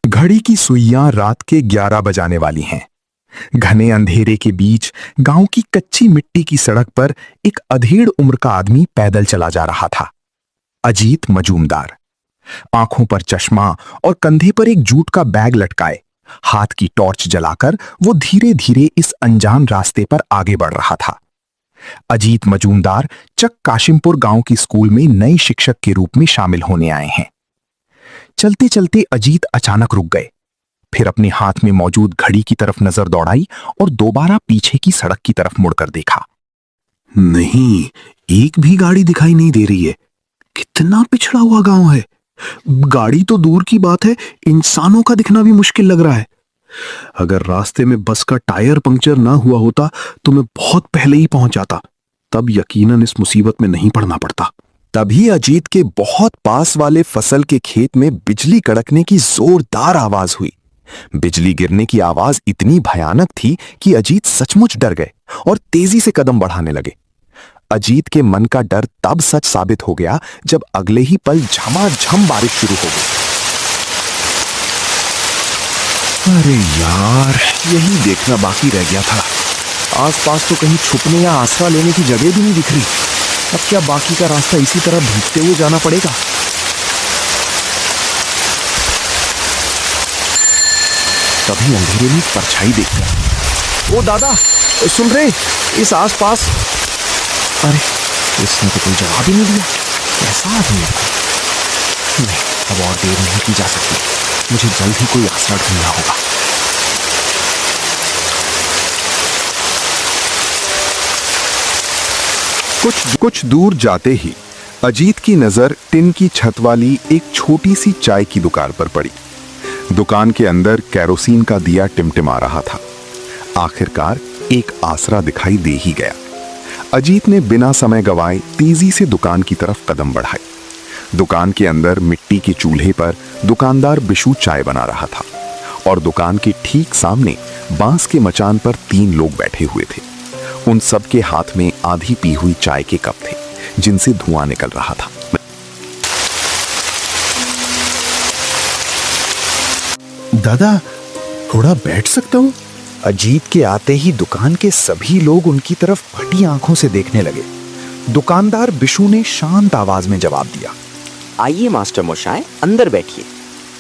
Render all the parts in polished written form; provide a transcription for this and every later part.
घड़ी की सुइयां रात के 11 बजाने वाली हैं। घने अंधेरे के बीच गांव की कच्ची मिट्टी की सड़क पर एक अधेड़ उम्र का आदमी पैदल चला जा रहा था। अजीत मजूमदार, आंखों पर चश्मा और कंधे पर एक जूट का बैग लटकाए, हाथ की टॉर्च जलाकर वो धीरे धीरे इस अनजान रास्ते पर आगे बढ़ रहा था। अजीत मजूमदार चक काशिमपुर गांव की स्कूल में नए शिक्षक के रूप में शामिल होने आए हैं। चलते चलते अजीत अचानक रुक गए, फिर अपने हाथ में मौजूद घड़ी की तरफ नजर दौड़ाई और दोबारा पीछे की सड़क की तरफ मुड़कर देखा। नहीं, एक भी गाड़ी दिखाई नहीं दे रही है। कितना पिछड़ा हुआ गांव है। गाड़ी तो दूर की बात है, इंसानों का दिखना भी मुश्किल लग रहा है। अगर रास्ते में बस का टायर पंक्चर ना हुआ होता तो मैं बहुत पहले ही पहुंच जाता, तब यकीनन इस मुसीबत में नहीं पड़ना पड़ता। तभी अजीत के बहुत पास वाले फसल के खेत में बिजली कड़कने की जोरदार आवाज हुई। बिजली गिरने की आवाज इतनी भयानक थी कि अजीत सचमुच डर गए और तेजी से कदम बढ़ाने लगे। अजीत के मन का डर तब सच साबित हो गया जब अगले ही पल झमाझम बारिश शुरू हो गई। अरे यार, यही देखना बाकी रह गया था। आसपास तो कहीं छुपने या आसरा लेने की जगह भी नहीं दिख रही। अब क्या बाकी का रास्ता इसी तरह भीगते हुए जाना पड़ेगा? तभी अंधेरे में परछाई दिख गया। ओ दादा, सुन रहे? इस आसपास। अरे, इसने तो कोई जवाब ही नहीं दिया। कैसा आदमी है? नहीं, अब और देर नहीं की जा सकती। मुझे जल्द ही कोई आसरा ढूंढना होगा। कुछ दूर जाते ही अजीत की नजर टिन की छत वाली एक छोटी सी चाय की दुकान पर पड़ी। दुकान के अंदर केरोसिन का दिया टिमटिमा रहा था। आखिरकार एक आसरा दिखाई दे ही गया। अजीत ने बिना समय गवाए तेजी से दुकान की तरफ कदम बढ़ाए। दुकान के अंदर मिट्टी के चूल्हे पर दुकानदार बिशु चाय बना रहा था और दुकान के ठीक सामने बांस के मचान पर 3 लोग बैठे हुए थे। उन सब के हाथ में आधी पी हुई चाय के कप थे, जिनसे धुआं निकल रहा था। दादा, थोड़ा बैठ सकता हूं? अजीत के आते ही दुकान के सभी लोग उनकी तरफ फटी आंखों से देखने लगे। दुकानदार बिशु ने शांत आवाज में जवाब दिया, आइए मास्टर मशाय, अंदर बैठिए।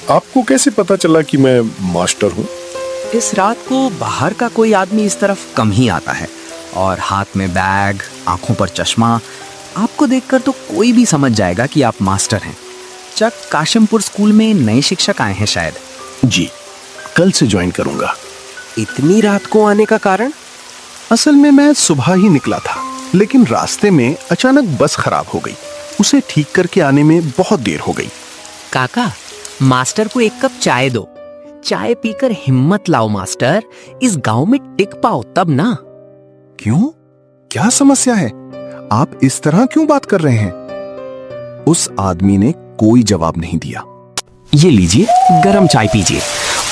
आपको कैसे पता चला कि मैं मास्टर हूँ? इस रात को बाहर का कोई आदमी इस तरफ कम ही आता है, और हाथ में बैग, आंखों पर चश्मा। आपको देखकर तो कोई भी समझ जाएगा कि आप मास्टर हैं। चक काशिमपुर स्कूल में नए शिक्षक आए हैं शायद। जी, कल से ज्वाइन करूंगा। इतनी रात को आने का कारण? असल में मैं सुबह ही निकला था, लेकिन रास्ते में अचानक बस खराब हो गई। उसे ठीक करके आने में बहुत देर हो गई। काका, मास्टर को 1 कप चाय दो। चाय पीकर हिम्मत लाओ मास्टर, इस गांव में टिक पाओ तब ना। क्यों? क्या समस्या है? आप इस तरह क्यों बात कर रहे हैं? उस आदमी ने कोई जवाब नहीं दिया। ये लीजिए, गरम चाय पीजिए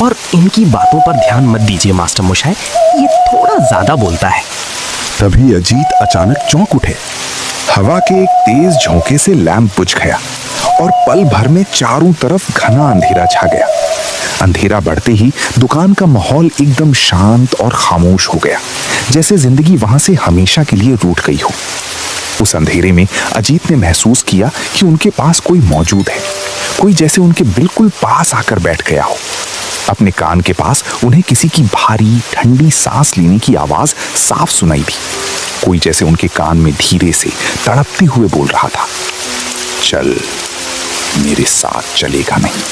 और इनकी बातों पर ध्यान मत दीजिए मास्टर मशाय, ये थोड़ा ज्यादा बोलता है। तभी अजीत अचानक चौंक उठे। हवा के एक तेज झोंके से लैंप बुझ गया और पल भर में चारों तरफ घना अंधेरा छा गया। अंधेरा बढ़ते ही दुकान का माहौल एकदम शांत और खामोश हो गया, जैसे जिंदगी वहां से हमेशा के लिए रूठ गई हो। उस अंधेरे में अजीत ने महसूस किया कि उनके पास कोई मौजूद है, कोई जैसे उनके बिल्कुल पास आकर बैठ गया हो। अपने कान के पास उन्हें किसी की भारी ठंडी सांस लेने की आवाज साफ सुनाई दी। कोई जैसे उनके कान में धीरे से तड़पते हुए बोल रहा था, चल, मेरे साथ चलेगा नहीं?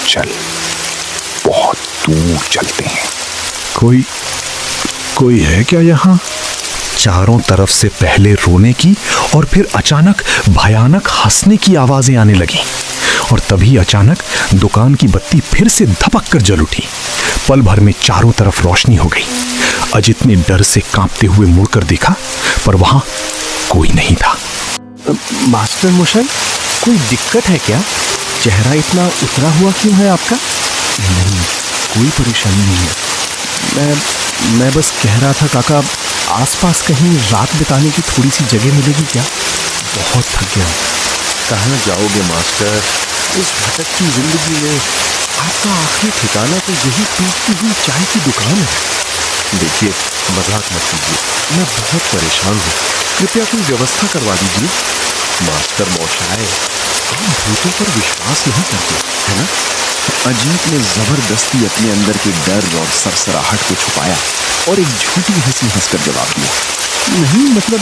चल, बहुत दूर चलते हैं। कोई है क्या यहाँ? चारों तरफ से पहले रोने की और फिर अचानक भयानक हंसने की आवाजें आने लगी और तभी अचानक दुकान की बत्ती फिर से धपक कर जल उठी। पल भर में चारों तरफ रोशनी हो गई। अजित ने डर से कांपते हुए मुड़कर देखा, पर वहां कोई नहीं था। मास्टर मशाय, कोई दिक्कत है क्या? चेहरा इतना उतरा हुआ क्यों है आपका? नहीं, कोई परेशानी नहीं है। मैं बस कह रहा था काका, आसपास कहीं रात बिताने की थोड़ी सी जगह मिलेगी क्या? बहुत थक गया हूं। कहाँ जाओगे मास्टर? इस भटकती जिंदगी में आपका आखिरी ठिकाना तो यही टूटती हुई चाय की दुकान है। देखिए, मजाक मत कीजिए, मैं बहुत परेशान हूँ, कृपया कोई व्यवस्था करवा दीजिए। मास्टर मौशाय, आप भूतों पर विश्वास नहीं करते, है ना? अजीत ने जबरदस्ती अपने अंदर के डर और सरसराहट को छुपाया और एक झूठी हंसी हंसकर जवाब दिया, नहीं मतलब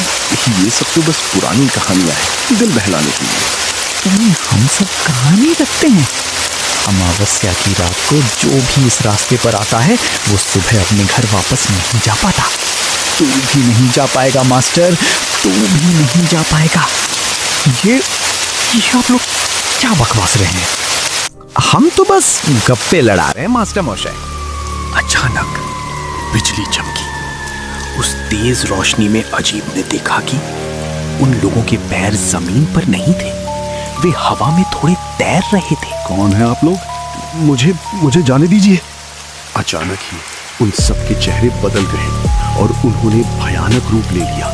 ये सब तो बस पुरानी कहानियां हैं, दिल बहलाने के लिए। हम सब कहानी रखते हैं। अमावस्या की रात को जो भी इस रास्ते पर आता है वो सुबह अपने घर वापस नहीं जा पाता। तू भी नहीं जा पाएगा मास्टर, तू भी नहीं जा पाएगा। ये आप लोग क्या बकवास रहे हैं? हम तो बस गप्पे लड़ा रहे हैं मास्टर मौशाय। अचानक बिजली चमकी। उस तेज रोशनी में अजीब ने देखा कि उन लोगों के पैर जमीन पर नहीं थे, वे हवा में थोड़े तैर रहे थे। कौन है आप लोग? मुझे जाने दीजिए। अचानक ही उन सबके चेहरे बदल गए और उन्होंने भयानक रूप ले लिया।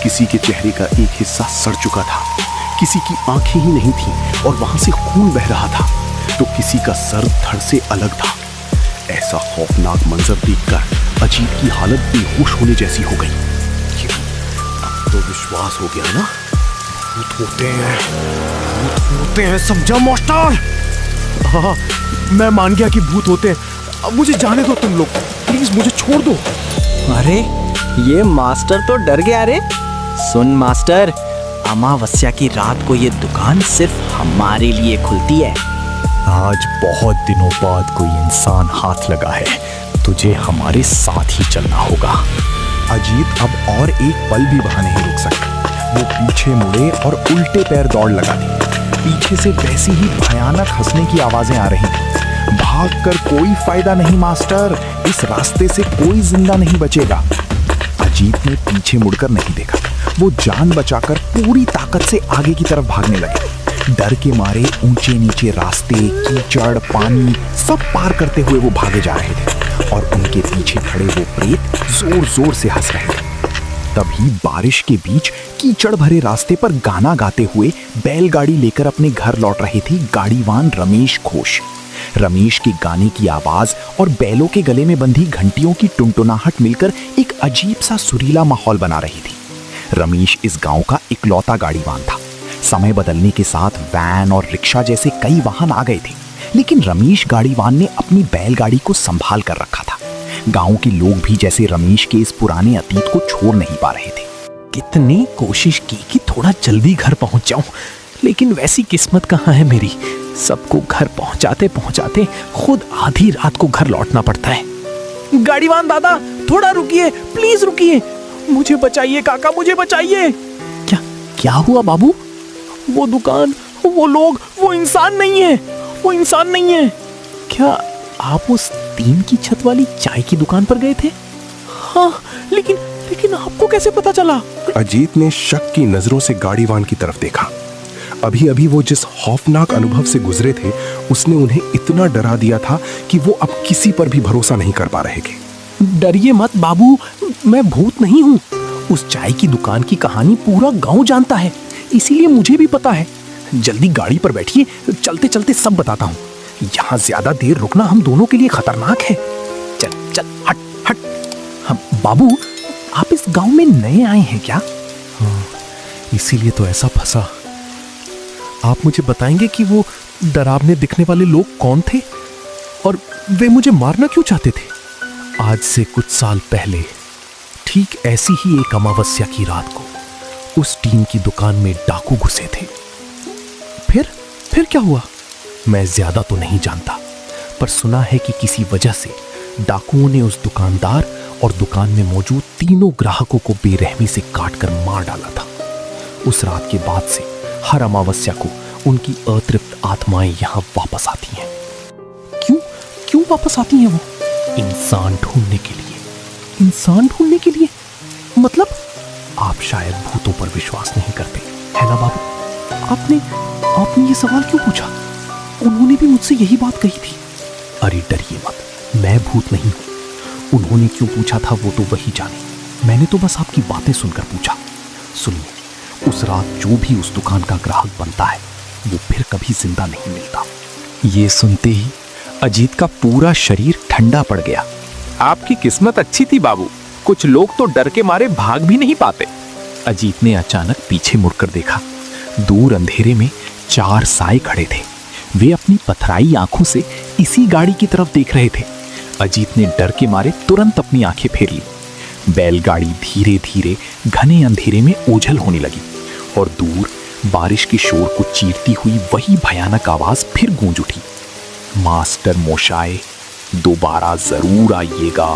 किसी के चेहरे का एक हिस्सा सड़ चुका था, किसी की आंखें ही नहीं थीं और वहां से खून बह रहा था, तो किसी का सर धड़ से अलग था। ऐसा खौफनाक मंजर देखकर अजीत की हालत बेहोश होने जैसी हो गई। अब तो विश्वास हो गया ना, भूत होते हैं, समझा मास्टर? हाँ, मैं मान गया कि भूत होते हैं। अब मुझे जाने दो, तुम लोग प्लीज मुझे छोड़ दो। अरे ये मास्टर तो डर गया रे। सुन मास्टर, अमावस्या की रात को ये दुकान सिर्फ हमारे लिए खुलती है। आज बहुत दिनों बाद कोई इंसान हाथ लगा है, तुझे हमारे साथ ही चलना होगा। अजीत अब और एक पल भी वहां नहीं रुक सका। वो पीछे मुड़े और उल्टे पैर दौड़ लगा दी। पीछे से वैसी ही भयानक हंसने की आवाजें आ रही थी। भागकर कोई फायदा नहीं मास्टर, इस रास्ते से कोई जिंदा नहीं बचेगा। अजीत ने पीछे मुड़कर नहीं देखा। वो जान बचाकर पूरी ताकत से आगे की तरफ भागने लगे। डर के मारे ऊंचे नीचे रास्ते, कीचड़, पानी सब पार करते हुए वो भागे जा रहे थे और उनके पीछे खड़े वो प्रेत जोर जोर से हंस रहे थे। तभी बारिश के बीच कीचड़ भरे रास्ते पर गाना गाते हुए बैलगाड़ी लेकर अपने घर लौट रहे थे गाड़ीवान रमेश घोष। रमेश के गाने की आवाज और बैलों के गले में बंधी घंटियों की टुनटुनाहट मिलकर एक अजीब सा सुरीला माहौल बना रही थी। रमेश इस गांव का इकलौता गाड़ीवान था। समय बदलने के साथ वैन और रिक्शा जैसे कई वाहन आ गए थे, लेकिन रमेश गाड़ीवान ने अपनी बैलगाड़ी को संभाल कर रखा था। गांव के लोग भी जैसे रमेश के इस पुराने अतीत को छोड़ नहीं पा रहे थे। कितनी कोशिश की कि थोड़ा जल्दी घर पहुंच जाऊं, लेकिन वैसी किस्मत कहाँ है मेरी। सबको घर पहुंचाते पहुंचाते खुद आधी रात को घर लौटना पड़ता है। गाड़ीवान दादा, थोड़ा रुकिए, प्लीज रुकिए, मुझे बचाइए काका, मुझे बचाइए। क्या क्या हुआ बाबू? वो दुकान, वो लोग, वो इंसान नहीं है, वो इंसान नहीं है। क्या आप उस टीन की छत वाली चाय की दुकान पर गए थे? हाँ, लेकिन आपको कैसे पता चला? अजीत ने शक की नजरों से गाड़ीवान की तरफ देखा। अभी अभी वो जिस खौफनाक अनुभव से गुजरे थे, उसने उन्हें इतना डरा दिया था कि वो अब किसी पर भी भरोसा नहीं कर पा रहे थे। डरिए मत बाबू, मैं भूत नहीं हूँ। उस चाय की दुकान की कहानी पूरा गांव जानता है, इसीलिए मुझे भी पता है। जल्दी गाड़ी पर बैठिए, चलते चलते सब बताता हूँ। यहाँ ज्यादा देर रुकना हम दोनों के लिए खतरनाक है। चल चल, हट हट। हाँ, बाबू, आप इस गांव में नए आए हैं क्या? हाँ, इसीलिए तो ऐसा फंसा। आप मुझे बताएंगे कि वो डरावने दिखने वाले लोग कौन थे और वे मुझे मारना क्यों चाहते थे? आज से कुछ साल पहले ठीक ऐसी ही एक अमावस्या की रात को उस टीन की दुकान में डाकू घुसे थे। फिर क्या हुआ? मैं ज्यादा तो नहीं जानता, पर सुना है कि किसी वजह से डाकुओं ने उस दुकानदार और दुकान में मौजूद तीनों ग्राहकों को बेरहमी से काटकर मार डाला था। उस रात के बाद से हर अमावस्या को उनकी अतृप्त आत्माएं यहां वापस आती हैं। क्यों वापस आती हैं वो? इंसान ढूंढने के लिए। इंसान ढूंढने के लिए? मतलब? आप शायद भूतों पर विश्वास नहीं करते, है ना बाबू? आपने ये सवाल क्यों पूछा? उन्होंने भी मुझसे यही बात कही थी। अरे डरिए मत, मैं भूत नहीं हूं। उन्होंने क्यों पूछा था वो तो वही जाने, मैंने तो बस आपकी बातें सुनकर पूछा। सुनिए, उस रात जो भी उस दुकान का ग्राहक बनता है वो फिर कभी जिंदा नहीं मिलता। ये सुनते ही अजीत का पूरा शरीर ठंडा पड़ गया। आपकी किस्मत अच्छी थी बाबू, कुछ लोग तो डर के मारे भाग भी नहीं पाते। अजीत ने अचानक पीछे मुड़कर देखा। दूर अंधेरे में 4 साए खड़े थे। वे अपनी पथराई आंखों से इसी गाड़ी की तरफ देख रहे थे। अजीत ने डर के मारे तुरंत अपनी आंखें फेर ली। बैलगाड़ी धीरे धीरे घने अंधेरे में ओझल होने लगी और दूर बारिश के शोर को चीरती हुई वही भयानक आवाज फिर गूंज उठी। मास्टर मोशाय, दोबारा जरूर आइएगा।